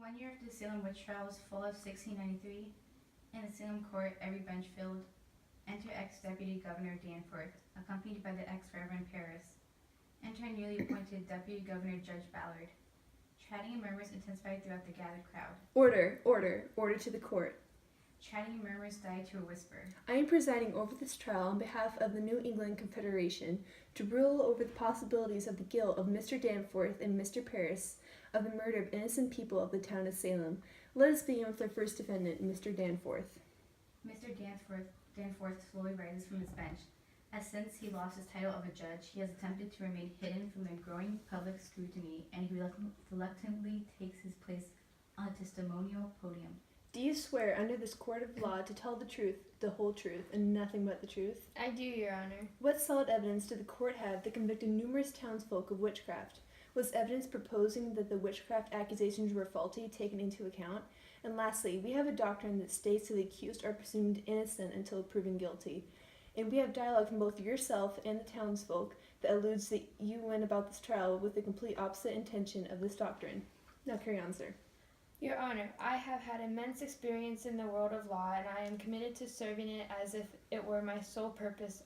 1 year after the Salem witch trials, fall of 1693, in the Salem court, every bench filled, enter ex-Deputy Governor Danforth, accompanied by the ex-Reverend Paris. Enter newly appointed Deputy Governor Judge Ballard. Chatting and murmurs intensified throughout the gathered crowd. Order, order, order to the court. Chatting and murmurs died to a whisper. I am presiding over this trial on behalf of the New England Confederation to rule over the possibilities of the guilt of Mr. Danforth and Mr. Paris of the murder of innocent people of the town of Salem. Let us begin with our first defendant, Mr. Danforth. Mr. Danforth slowly rises from his bench. As since he lost his title of a judge, he has attempted to remain hidden from the growing public scrutiny, and he reluctantly takes his place on the testimonial podium. Do you swear under this court of law to tell the truth, the whole truth, and nothing but the truth? I do, Your Honor. What solid evidence did the court have that convicted numerous townsfolk of witchcraft? Was evidence proposing that the witchcraft accusations were faulty taken into account? And lastly, we have a doctrine that states that the accused are presumed innocent until proven guilty. And we have dialogue from both yourself and the townsfolk that alludes that you went about this trial with the complete opposite intention of this doctrine. Now carry on, sir. Your Honor, I have had immense experience in the world of law, and I am committed to serving it as if it were my sole purpose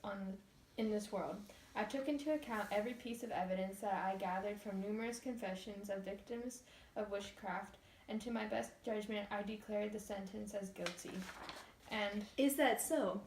in this world. I took into account every piece of evidence that I gathered from numerous confessions of victims of witchcraft, and to my best judgment, I declared the sentence as guilty. And is that so?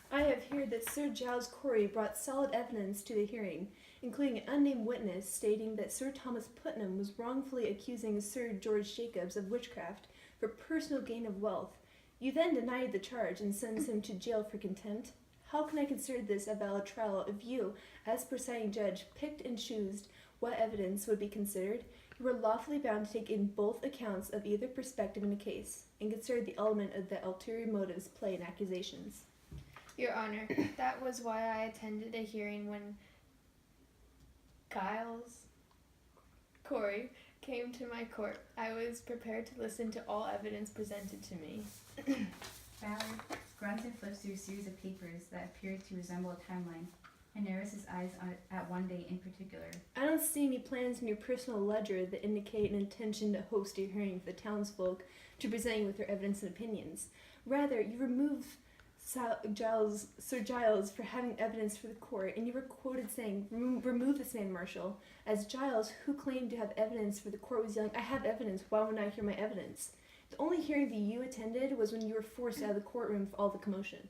I have heard that Sir Giles Corey brought solid evidence to the hearing, including an unnamed witness stating that Sir Thomas Putnam was wrongfully accusing Sir George Jacobs of witchcraft for personal gain of wealth. You then denied the charge and sentenced him to jail for contempt. How can I consider this a valid trial if you, as presiding judge, picked and chose what evidence would be considered? You were lawfully bound to take in both accounts of either perspective in a case, and consider the element of the ulterior motives play in accusations. Your Honor, that was why I attended a hearing when Giles Corey came to my court. I was prepared to listen to all evidence presented to me. Ballard grunts and flips through a series of papers that appear to resemble a timeline, and narrows his eyes at one date in particular. I don't see any plans in your personal ledger that indicate an intention to host a hearing for the townsfolk to present you with their evidence and opinions. Rather, you remove Sir Giles for having evidence for the court, and you were quoted saying, remove this man, Marshal, as Giles, who claimed to have evidence for the court, was yelling, I have evidence, why wouldn't I hear my evidence? The only hearing that you attended was when you were forced out of the courtroom for all the commotion.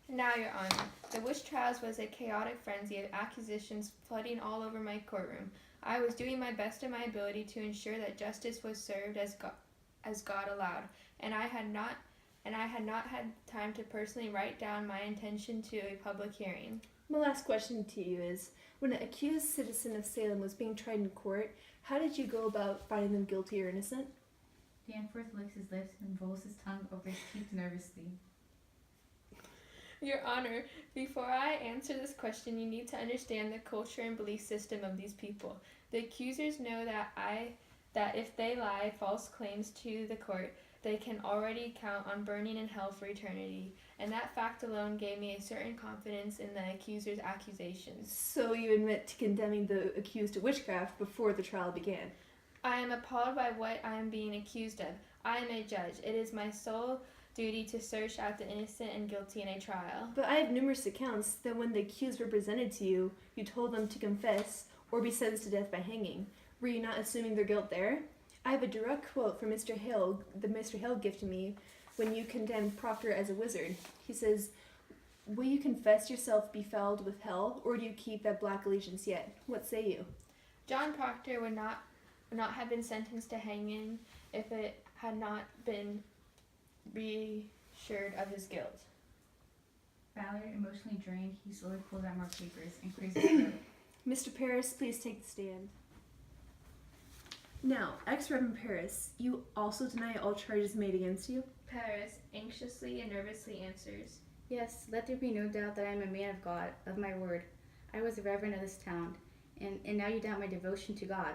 Now, Your Honor, the witch trials was a chaotic frenzy of accusations flooding all over my courtroom. I was doing my best in my ability to ensure that justice was served as God allowed, and I had not had time to personally write down my intention to a public hearing. My last question to you is, when an accused citizen of Salem was being tried in court, how did you go about finding them guilty or innocent? Danforth licks his lips and rolls his tongue over his teeth nervously. Your Honor, before I answer this question, you need to understand the culture and belief system of these people. The accusers know that if they lie false claims to the court, they can already count on burning in hell for eternity, and that fact alone gave me a certain confidence in the accuser's accusations. So you admit to condemning the accused of witchcraft before the trial began? I am appalled by what I am being accused of. I am a judge. It is my sole duty to search out the innocent and guilty in a trial. But I have numerous accounts that when the accused were presented to you, you told them to confess or be sentenced to death by hanging. Were you not assuming their guilt there? I have a direct quote from Mr. Hill that Mr. Hill gifted me when you condemned Proctor as a wizard. He says, will you confess yourself befouled with hell, or do you keep that black allegiance yet? What say you? John Proctor would not have been sentenced to hanging if it had not been reassured of his guilt. Ballard, emotionally drained, he slowly pulls out more papers and clears his throat. Mr. Paris, please take the stand. Now, ex-Reverend Paris, you also deny all charges made against you? Paris anxiously and nervously answers, Yes, let there be no doubt that I am a man of God, of my word. I was a reverend of this town, and now you doubt my devotion to God.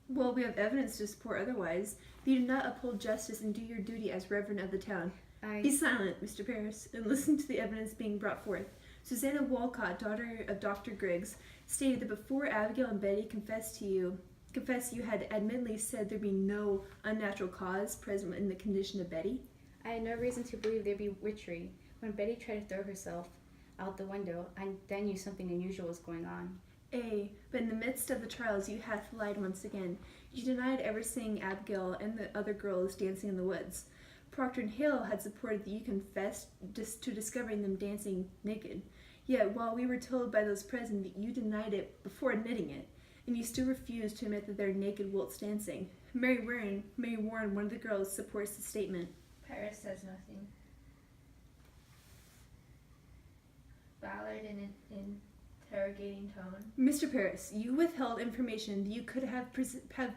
Well, we have evidence to support otherwise. You do not uphold justice and do your duty as reverend of the town. Be silent, Mr. Paris, and listen to the evidence being brought forth. Susanna Walcott, daughter of Dr. Griggs, stated that before Abigail and Betty confessed to you, confess you had admittedly said there be no unnatural cause present in the condition of Betty? I had no reason to believe there'd be witchery. When Betty tried to throw herself out the window, I then knew something unusual was going on. But in the midst of the trials you hath lied once again. You denied ever seeing Abigail and the other girls dancing in the woods. Procter and Hale had supported that you confessed to discovering them dancing naked. Yet, while we were told by those present that you denied it before admitting it, and you still refused to admit that they're naked whilst dancing. Mary Warren, one of the girls, supports the statement. Paris says nothing. Ballard in an interrogating tone. Mr. Paris, you withheld information that you could have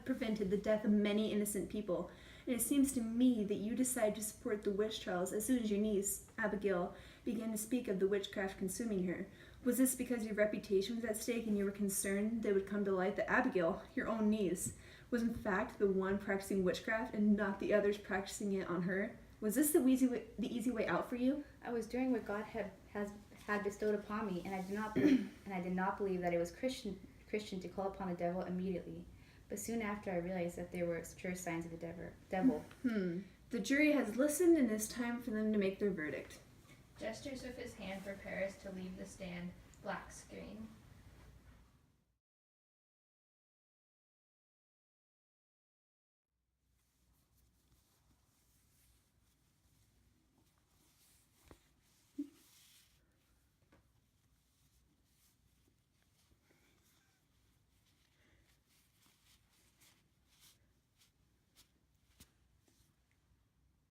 prevented the death of many innocent people, and it seems to me that you decided to support the witch trials as soon as your niece, Abigail, began to speak of the witchcraft consuming her. Was this because your reputation was at stake and you were concerned that it would come to light that Abigail, your own niece, was in fact the one practicing witchcraft and not the others practicing it on her? Was this the easy way out for you? I was doing what God had bestowed upon me, and I did not believe that it was Christian to call upon the devil immediately. But soon after, I realized that there were sure signs of the devil. The jury has listened, and it's time for them to make their verdict. Gestures with his hand for Paris to leave the stand. Black screen.